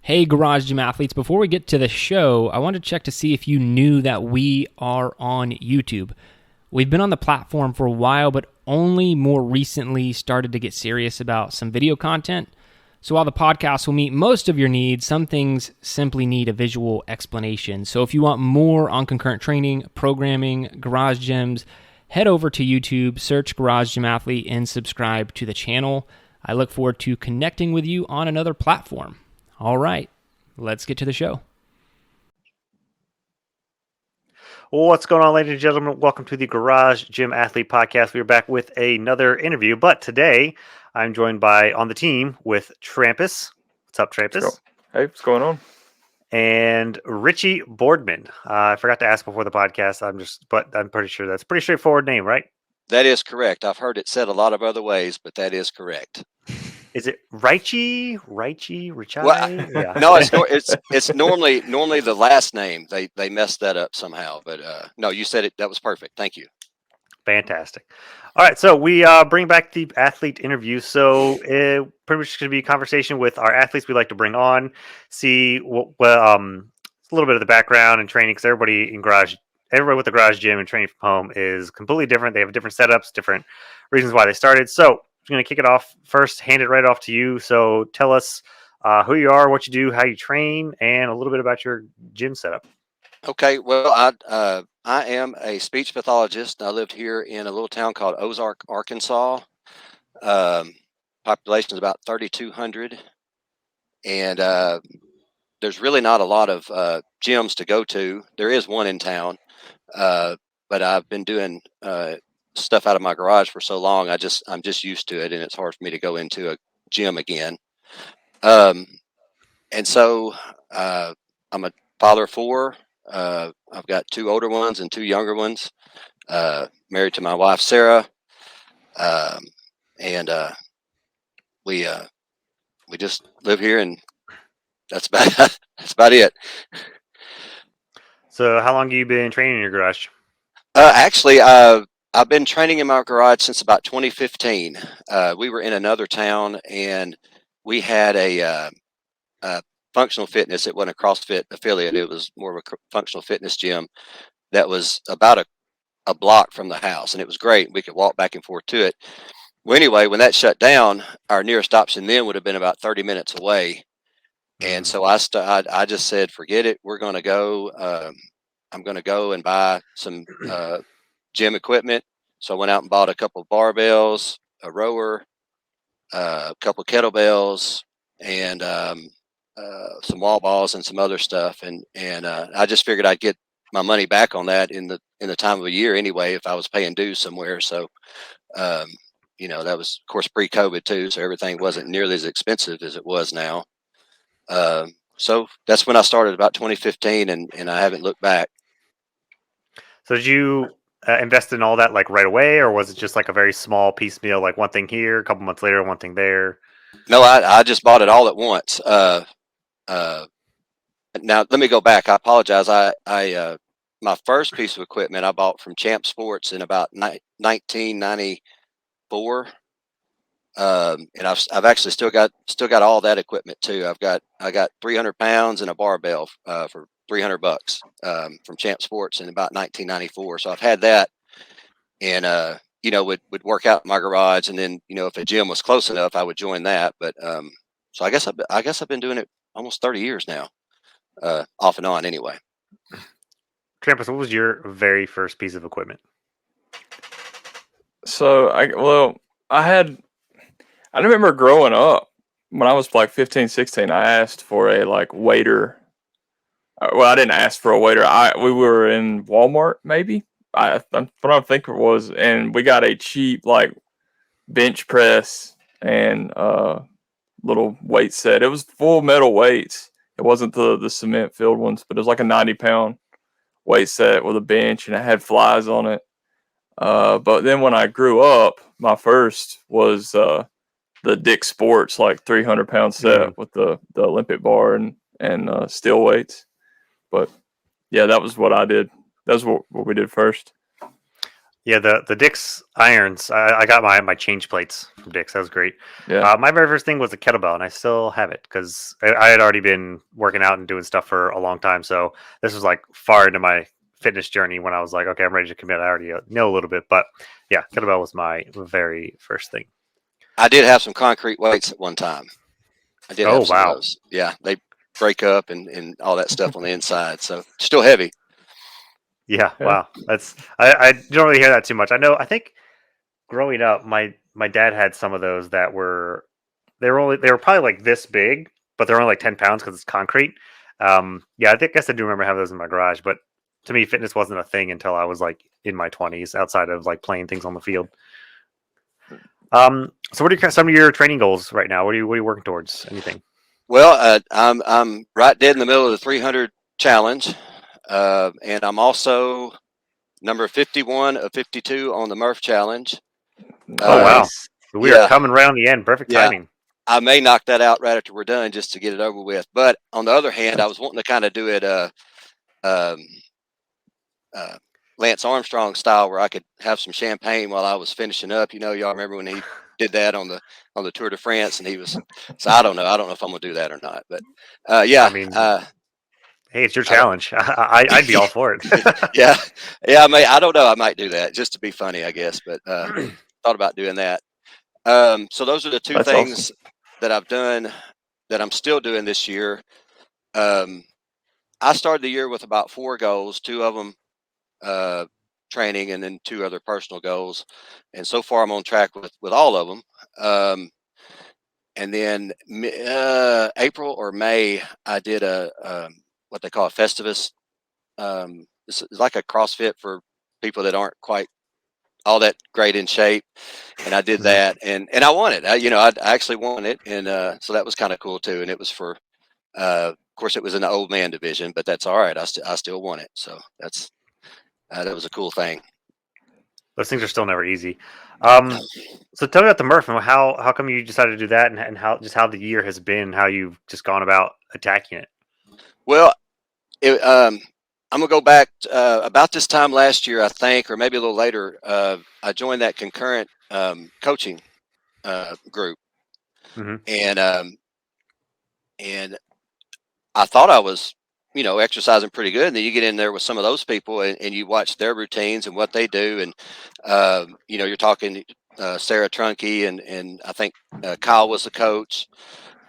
Hey, Garage Gym athletes, before we get to the show, I wanted to check to see if you knew that we are on YouTube. We've been on the platform for a while, but only more recently started to get serious about some video content. So while the podcast will meet most of your needs, some things simply need a visual explanation. So if you want more on concurrent training, programming, garage gyms, head over to YouTube, search Garage Gym Athlete, and subscribe to the channel. I look forward to connecting with you on another platform. All right, let's get to the show. What's going on, ladies and gentlemen? Welcome to the Garage Gym Athlete Podcast. We're back with another interview, but today I'm joined on the team with Trampus. What's up, Trampus? Hey, what's going on? And Richie Boardman. I forgot to ask before the podcast. But I'm pretty sure that's a pretty straightforward name, right? That is correct. I've heard it said a lot of other ways, but that is correct. Is it Richie? Richie? Well, Yeah. no, it's normally the last name. They messed that up somehow, but no, you said it. That was perfect. Thank you. Fantastic. All right, so we bring back the athlete interview. So pretty much going to be a conversation with our athletes we like to bring on, see a little bit of the background and training, because everybody with the garage gym and training from home is completely different. They have different setups, different reasons why they started. So I'm going to kick it off first, hand it right off to you. So tell us who you are, what you do, how you train, and a little bit about your gym setup. Okay, well, I am a speech pathologist. I lived here in a little town called Ozark, Arkansas. Population is about 3,200, and there's really not a lot of gyms to go to. There is one in town, but I've been doing stuff out of my garage for so long. I'm just used to it, and it's hard for me to go into a gym again. And so I'm a father of four. I've got two older ones and two younger ones. Married to my wife Sarah, and we just live here, and that's about it. So how long have you been training in your garage? Actually, I've been training in my garage since about 2015. We were in another town, and we had a functional fitness. It wasn't a CrossFit affiliate. It was more of a functional fitness gym that was about a block from the house, and it was great. We could walk back and forth to it. Well, anyway, when that shut down, our nearest option then would have been about 30 minutes away. And so I just said, forget it. We're going to go. I'm going to go and buy some gym equipment. So I went out and bought a couple of barbells, a rower, a couple of kettlebells, and some wall balls and some other stuff. And I just figured I'd get my money back on that in the time of a year anyway, if I was paying dues somewhere. So, that was, of course, pre-COVID too. So everything wasn't nearly as expensive as it was now. So that's when I started, about 2015, and I haven't looked back. So did you invest in all that like right away, or was it just like a very small piecemeal, like one thing here, a couple months later, one thing there? No, I just bought it all at once. Now let me go back. I apologize. I my first piece of equipment I bought from Champ Sports in about 1994. And I've actually still got all that equipment too. I got 300 pounds and a barbell for $300 from Champ Sports in about 1994. So I've had that, and would work out in my garage, and then if a gym was close enough, I would join that. But so I guess I've been doing it almost 30 years now, off and on anyway. Trampus, what was your very first piece of equipment? So I remember growing up when I was like 15, 16, I asked for a like waiter. Well, I didn't ask for a waiter. We were in Walmart, maybe. What I think it was, and we got a cheap like bench press and little weight set. It was full metal weights. It wasn't the cement filled ones, but it was like a 90-pound weight set with a bench, and it had flies on it. But then when I grew up, my first was the Dick Sports like 300-pound set with the Olympic bar and steel weights. But yeah, that was what I did. That's what we did first. Yeah, the Dick's irons. I got my change plates from Dick's. That was great. Yeah. My very first thing was a kettlebell, and I still have it because I had already been working out and doing stuff for a long time. So this was like far into my fitness journey when I was like, okay, I'm ready to commit. I already know a little bit, but yeah, kettlebell was my very first thing. I did have some concrete weights at one time. I did Oh have some of wow, those. Yeah, they break up and all that stuff on the inside. So still heavy. yeah, Yeah. wow. That's I don't really hear that too much. I know. I think growing up, my dad had some of those that were they were probably like this big, but they're only like 10 pounds because it's concrete. Yeah, guess I do remember having those in my garage, but to me, fitness wasn't a thing until I was like in my 20s, outside of like playing things on the field. So what are some of your training goals right now? What are you working towards? Anything? Well, I'm right dead in the middle of the 300 challenge, and I'm also number 51 of 52 on the Murph challenge. Oh wow, Nice. we are Yeah, coming around the end. Perfect yeah. timing. I may knock that out right after we're done just to get it over with. But on the other hand, I was wanting to kind of do it um, uh, Lance Armstrong style, where I could have some champagne while I was finishing up. Y'all remember when he did that on the Tour de France, and he was. So I don't know. I don't know if I'm gonna do that or not. But I yeah, mean, hey, it's your I don't. challenge. I'd be all for it. Yeah, yeah. I don't know. I might do that just to be funny, I guess. But thought about doing that. So those are the two That's awesome. things that I've done that I'm still doing this year. Um, I started the year with about 4 goals, two of them training, and then two other personal goals. And so far, I'm on track with all of them. And then April or May, I did a what they call a Festivus. It's like a CrossFit for people that aren't quite all that great in shape, and I did Mhm. that, and I won it. I actually won it, and so that was kind of cool too. And it was for, of course, it was in the old man division, but that's all right. I still won it, so that was a cool thing. Those things are still never easy. So tell me about the Murph and how come you decided to do that, and how the year has been, how you've just gone about attacking it. Well, I'm gonna go back about this time last year, I think, or maybe a little later. I joined that concurrent coaching group, Hmm. and I thought I was, exercising pretty good. And then you get in there with some of those people, and you watch their routines and what they do, and you're talking Sarah Trunke, and I think Kyle was the coach,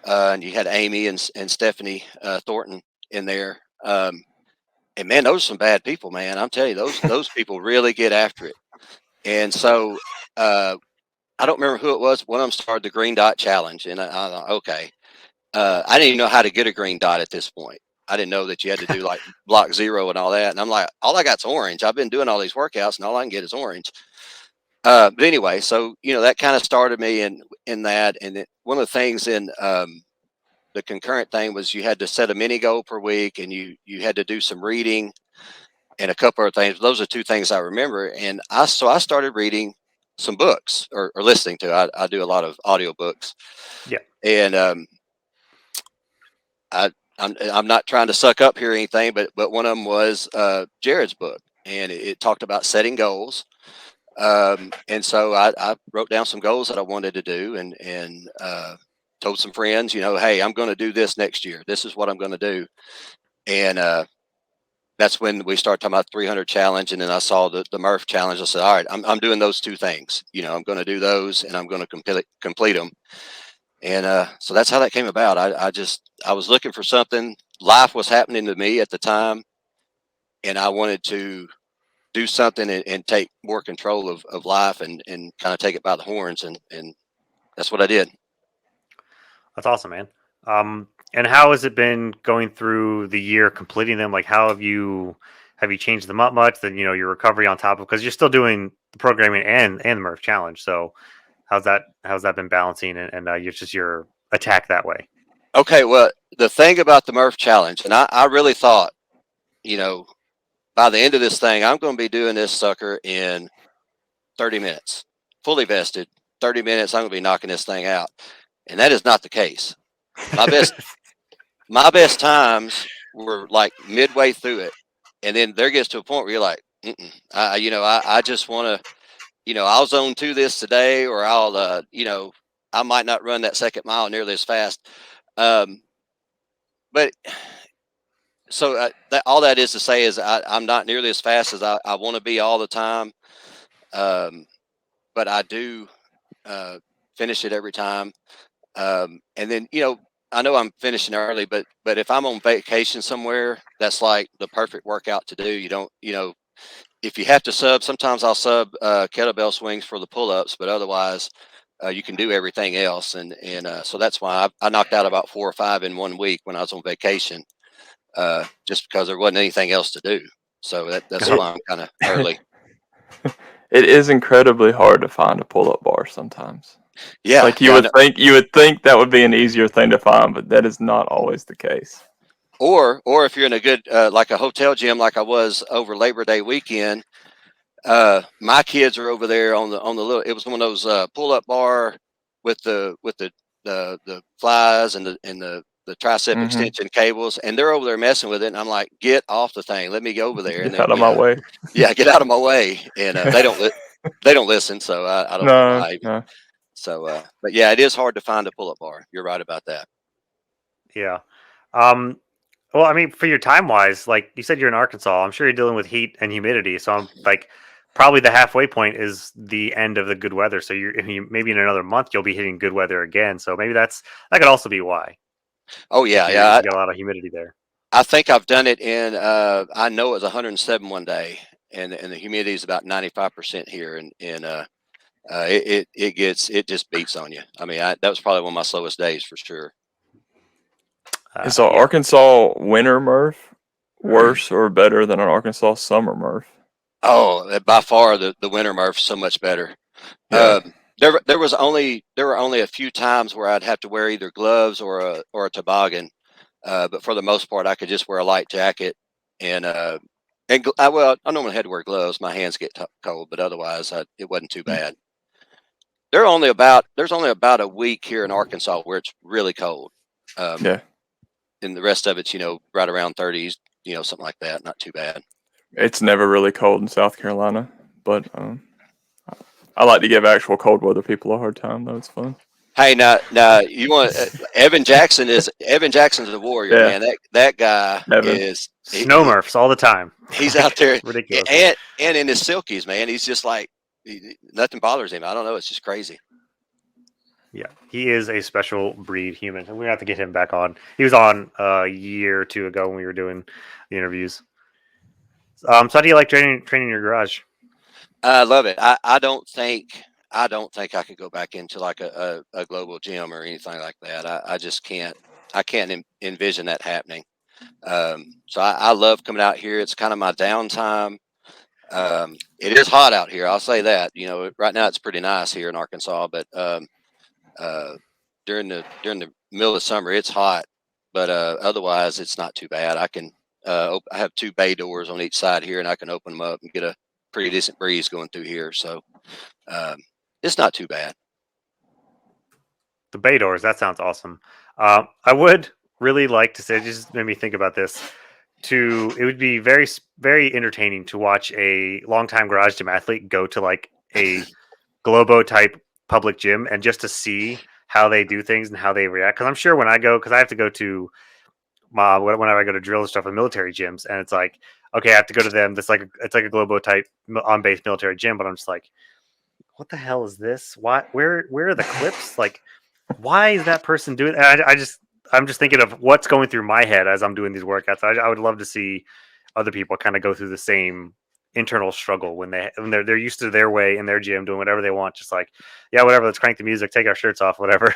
and you had Amy and Stephanie Thornton in there. And man, those are some bad people, man. I'm telling you, those people really get after it. And so I don't remember who it was. One of them started the Green Dot Challenge, and I thought, okay, I didn't even know how to get a green dot at this point. I didn't know that you had to do like block zero and all that. And I'm like, all I got's orange. I've been doing all these workouts, and all I can get is orange. But anyway, so that kind of started me in that. And one of the things in the concurrent thing was you had to set a mini goal per week, and you had to do some reading and a couple of things. Those are two things I remember. And I started reading some books or listening to. I do a lot of audiobooks. Yeah. And I'm not trying to suck up here or anything, but one of them was Jerred's book, and it talked about setting goals. And so I wrote down some goals that I wanted to do, and told some friends, hey, I'm going to do this next year. This is what I'm going to do. And that's when we started talking about 300 challenge, and then I saw the Murph challenge. I said, all right, I'm doing those two things. I'm going to do those, and I'm going to complete them. And so that's how that came about. I was looking for something. Life was happening to me at the time, and I wanted to do something and take more control of life and kind of take it by the horns, and that's what I did. That's awesome, man. And how has it been going through the year completing them? Like, how have you changed them up much? Then your recovery on top of, because you're still doing the programming and the Murph challenge. So how's that been balancing and it's just your attack that way? Okay, well, the thing about the Murph challenge, and I really thought, by the end of this thing, I'm going to be doing this sucker in 30 minutes, fully vested. 30 minutes, I'm going to be knocking this thing out, and that is not the case. My best times were like midway through it, and then there gets to a point where you're like, I just want to, I'll zone 2 this today, or I'll, I might not run that second mile nearly as fast. But so all that is to say is I'm not nearly as fast as I want to be all the time. But I do finish it every time. And then, I know I'm finishing early, but if I'm on vacation somewhere, that's like the perfect workout to do. You don't, if you have to sub, sometimes I'll sub kettlebell swings for the pull-ups, but otherwise you can do everything else. And so that's why I knocked out about 4 or 5 in 1 week when I was on vacation, just because there wasn't anything else to do. So that's why I'm kind of early. It is incredibly hard to find a pull-up bar sometimes. Yeah, like you would think that would be an easier thing to find, but that is not always the case. Or if you're in a good like a hotel gym, like I was over Labor Day weekend, my kids are over there on the little. It was one of those pull-up bar with the flies and the tricep extension cables, and they're over there messing with it. And I'm like, get off the thing, let me go over there. Get out of my way. Yeah, get out of my way. And they don't listen, so I don't know why. No. So, but yeah, it is hard to find a pull-up bar. You're right about that. Yeah. Well, I mean, for your time wise, like you said, you're in Arkansas. I'm sure you're dealing with heat and humidity. So I'm like, probably the halfway point is the end of the good weather. So maybe in another month you'll be hitting good weather again. So maybe that could also be why. Oh yeah, You got a lot of humidity there. I think I've done it in. I know it was 107 one day, and the humidity is about 95% here, and it just beats on you. I mean, that was probably one of my slowest days for sure. Is an Arkansas winter Murph worse or better than an Arkansas summer Murph? Oh, by far the winter Murph so much better. Yeah. There were only a few times where I'd have to wear either gloves or a toboggan, but for the most part, I could just wear a light jacket and I normally had to wear gloves. My hands get cold, but otherwise, it wasn't too bad. There's only about a week here in Arkansas where it's really cold. And the rest of it's, right around 30s, something like that. Not too bad. It's never really cold in South Carolina, but I like to give actual cold weather people a hard time, though. It's fun. Hey, now you want Evan Jackson is a warrior, man. That guy is snow Murphs all the time. He's out there ridiculous, and in his silkies, man. He's just like nothing bothers him. I don't know. It's just crazy. Yeah, he is a special breed human, and we have to get him back on. He was on a year or two ago when we were doing the interviews. So how do you like training in your garage? I love it. I don't think I could go back into like a global gym or anything like that. I just can't. I can't envision that happening. So I love coming out here. It's kind of my downtime. It is hot out here. I'll say that. Right now it's pretty nice here in Arkansas, but during the middle of summer it's hot. But otherwise it's not too bad. I can. I have 2 bay doors on each side here, and I can open them up and get a pretty decent breeze going through here. So it's not too bad. The bay doors, that sounds awesome. I would really like to say, it just made me think about this. It would be very, very entertaining to watch a longtime garage gym athlete go to like a Globo type public gym and just to see how they do things and how they react. Because I'm sure when I go, because I have to go to whenever I go to drill and stuff in military gyms, and it's like, okay, I have to go to them. It's like a Globo type on base military gym, but I'm just like, what the hell is this? Why? Where are the clips? Like, why is that person doing? And I'm just thinking of what's going through my head as I'm doing these workouts. I would love to see other people kind of go through the same internal struggle when they're used to their way in their gym doing whatever they want. Just like, yeah, whatever. Let's crank the music, take our shirts off, whatever.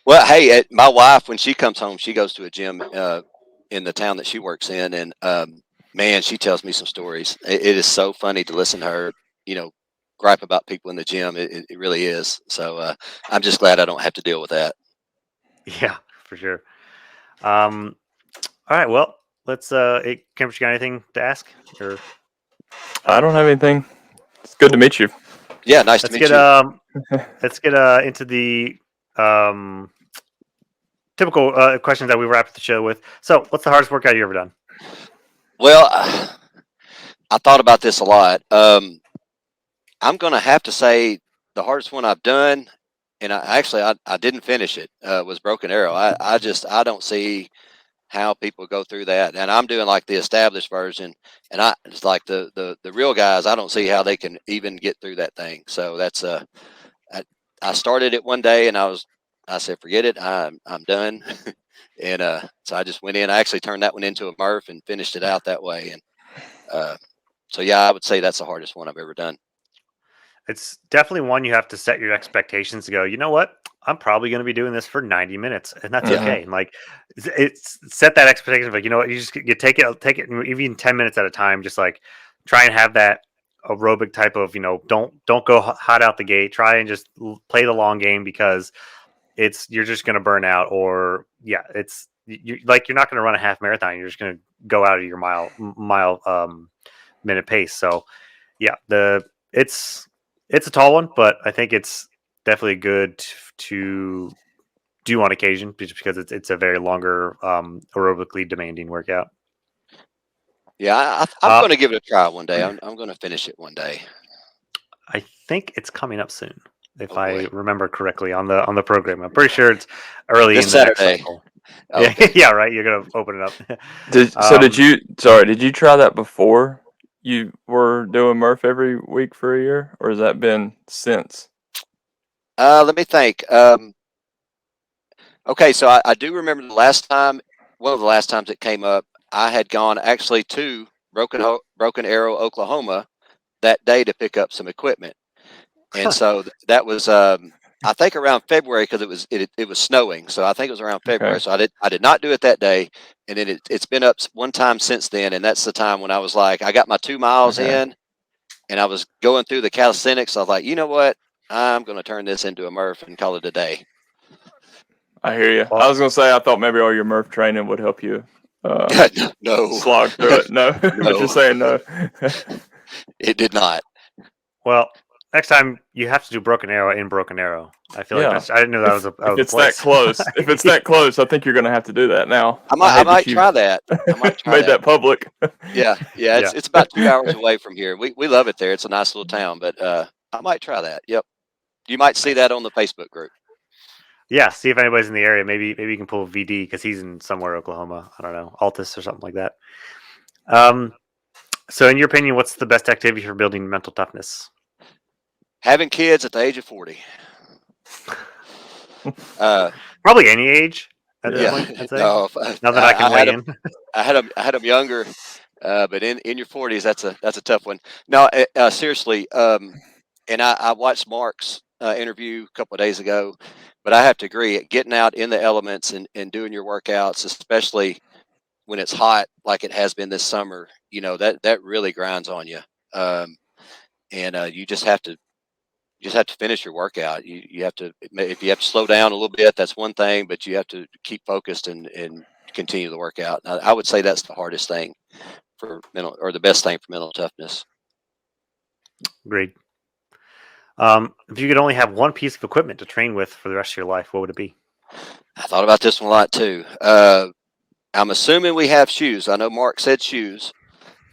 Well, hey, my wife, when she comes home, she goes to a gym in the town that she works in, and man, she tells me some stories. It is so funny to listen to her, gripe about people in the gym. It really is. So I'm just glad I don't have to deal with that. Yeah, for sure. All right, well, let's. Cambridge, you got anything to ask? Or I don't have anything. It's good to meet you. Yeah, nice to meet you. Let's get into the typical questions that we wrap the show with. So, what's the hardest workout you ever done? Well, I thought about this a lot. I'm going to have to say the hardest one I've done, and I didn't finish it, was Broken Arrow. I don't see how people go through that. And I'm doing like the established version, and it's like the real guys, I don't see how they can even get through that thing. So that's I started it one day and I said, forget it. I'm done. And so I just went in. I actually turned that one into a Murph and finished it out that way. And so yeah, I would say that's the hardest one I've ever done. It's definitely one you have to set your expectations to go, you know what? I'm probably going to be doing this for 90 minutes, and that's okay. And like, it's set that expectation of like, you know what? You take it even 10 minutes at a time. Just like try and have that aerobic type of, don't go hot out the gate. Try and just play the long game, because you're just going to burn out, or you're not going to run a half marathon. You're just going to go out of your mile minute pace. So yeah, it's a tall one, but I think it's definitely good to do on occasion, just because it's a very longer, aerobically demanding workout. Yeah, I'm going to give it a try one day. I'm going to finish it one day. I think it's coming up soon, if I remember correctly on the program. I'm pretty sure it's early this in the Saturday. next cycle. Okay. Yeah, yeah, right. You're gonna open it up. Did you try that before you were doing Murph every week for a year, or has that been since? Let me think. Okay, so I do remember one of the last times it came up, I had gone actually to Broken Arrow, Oklahoma that day to pick up some equipment. And so that was, I think around February, because it was snowing. So I think it was around February. Okay. So I did not do it that day. And then it's been up one time since then. And that's the time when I was like, I got my 2 miles in, and I was going through the calisthenics. I was like, you know what? I'm going to turn this into a Murph and call it a day. I hear you. Well, I was going to say, I thought maybe all your Murph training would help you No. slog through it. No, but you're saying no. It did not. Well, next time you have to do Broken Arrow in Broken Arrow. I feel like I didn't know that was a. If it's that close, I think you're going to have to do that now. I might try that. I might try made that public. Yeah. It's about 2 hours away from here. We love it there. It's a nice little town, but I might try that. Yep. You might see that on the Facebook group. Yeah, see if anybody's in the area. Maybe you can pull VD, because he's in somewhere Oklahoma. I don't know, Altus or something like that. So in your opinion, what's the best activity for building mental toughness? Having kids at the age of 40. Probably any age. At this Yeah. point, I'd say. No, Now that I can weigh in. I had them younger, but in your 40s, that's a tough one. No, seriously. And I watched Mark's interview a couple of days ago, but I have to agree, getting out in the elements and doing your workouts, especially when it's hot like it has been this summer, that really grinds on you. And you just have to finish your workout. You have to, if you have to slow down a little bit, that's one thing, but you have to keep focused and continue the workout. I would say that's the hardest thing for mental, or the best thing for mental toughness. Agreed. If you could only have one piece of equipment to train with for the rest of your life, what would it be? I thought about this one a lot too. I'm assuming we have shoes. I know Mark said shoes,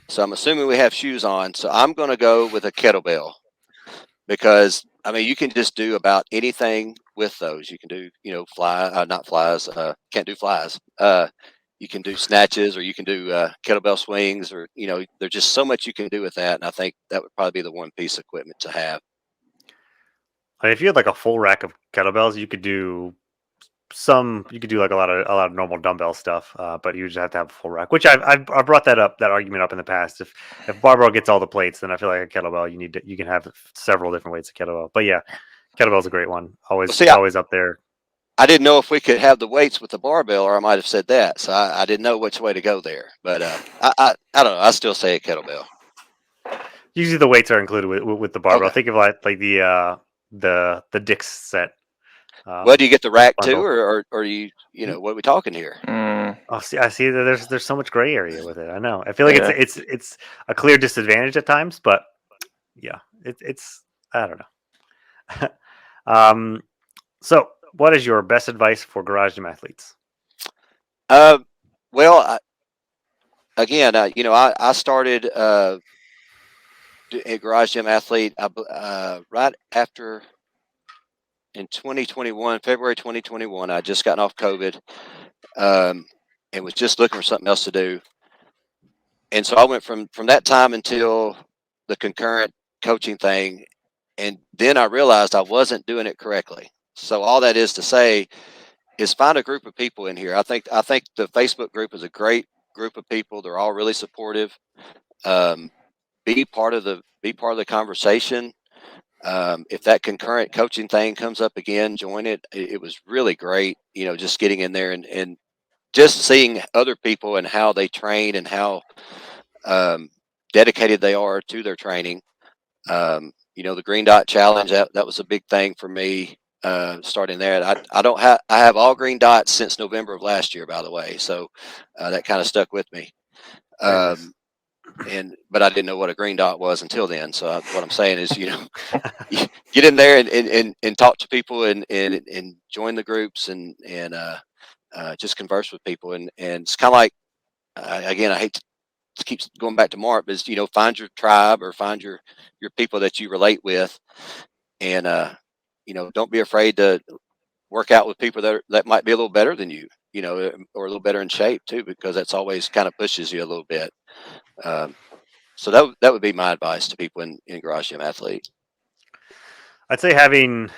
so I'm assuming we have shoes on. So I'm going to go with a kettlebell, because you can just do about anything with those. You can do, not flies. Can't do flies. You can do snatches, or you can do kettlebell swings, or there's just so much you can do with that. And I think that would probably be the one piece of equipment to have. If you had like a full rack of kettlebells, you could do like a lot of normal dumbbell stuff, but you just have to have a full rack. Which I've brought that argument up in the past. If barbell gets all the plates, then I feel like a kettlebell you can have several different weights of kettlebell. But yeah, kettlebell's a great one. Always up there. I didn't know if we could have the weights with the barbell, or I might have said that. So I didn't know which way to go there. But I don't know. I still say a kettlebell. Usually the weights are included with the barbell. Okay. Think of like the Dick's set. Well, do you get the rack bundle. too, or you what are we talking here? Oh, see, I see that there's so much gray area with it. I know. I feel like it's a clear disadvantage at times, but yeah, it's I don't know. So what is your best advice for garage gym athletes? Well, again, I started a garage gym athlete. Right after in 2021, February 2021, I just gotten off COVID, and was just looking for something else to do. And so I went from that time until the concurrent coaching thing, and then I realized I wasn't doing it correctly. So all that is to say is find a group of people in here. I think the Facebook group is a great group of people. They're all really supportive. Be part of the conversation. If that concurrent coaching thing comes up again, join it. It was really great, just getting in there and just seeing other people and how they train and how dedicated they are to their training. The Green Dot Challenge, that was a big thing for me, starting there. I have all green dots since November of last year, by the way. So that kind of stuck with me. But I didn't know what a green dot was until then. So what I'm saying is, you get in there and talk to people and join the groups and just converse with people. And it's kind of like, again, I hate to keep going back to Mark, but find your tribe or find your people that you relate with, and don't be afraid to work out with people that might be a little better than you, or a little better in shape too, because that's always kind of pushes you a little bit. So that would be my advice to people in Garage Gym Athlete. I'd say, having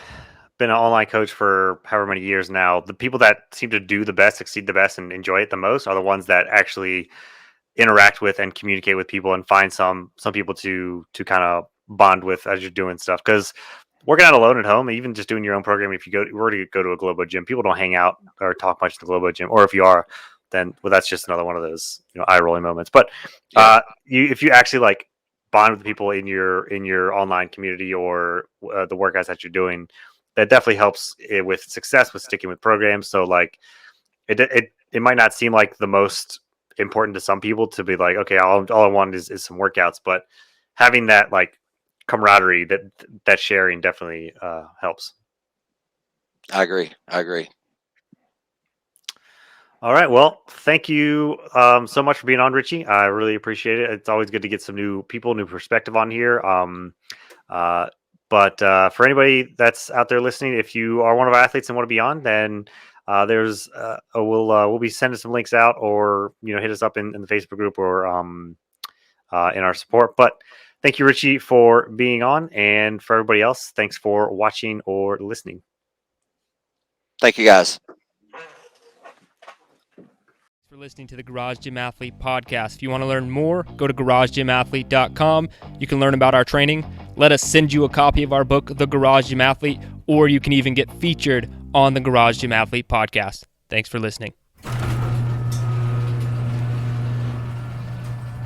been an online coach for however many years now, the people that seem to do the best, succeed the best, and enjoy it the most are the ones that actually interact with and communicate with people and find some people to kind of bond with as you're doing stuff. Because working out alone at home, even just doing your own programming, if you were to go to a Globo gym, people don't hang out or talk much at the Globo gym, or if you are, then that's just another one of those eye rolling moments. But if you actually like bond with the people in your online community or the workouts that you're doing, that definitely helps with success with sticking with programs. So like it might not seem like the most important to some people to be like, okay, all I want is some workouts, but having that like camaraderie, that sharing definitely helps. I agree. All right. Well, thank you so much for being on, Richie. I really appreciate it. It's always good to get some new people, new perspective on here. But for anybody that's out there listening, if you are one of our athletes and want to be on, then we'll be sending some links out, or hit us up in the Facebook group or in our support. But thank you, Richie, for being on, and for everybody else, thanks for watching or listening. Thank you, guys. For listening to the Garage Gym Athlete podcast. If you want to learn more, go to garagegymathlete.com. You can learn about our training. Let us send you a copy of our book, The Garage Gym Athlete, or you can even get featured on the Garage Gym Athlete podcast. Thanks for listening.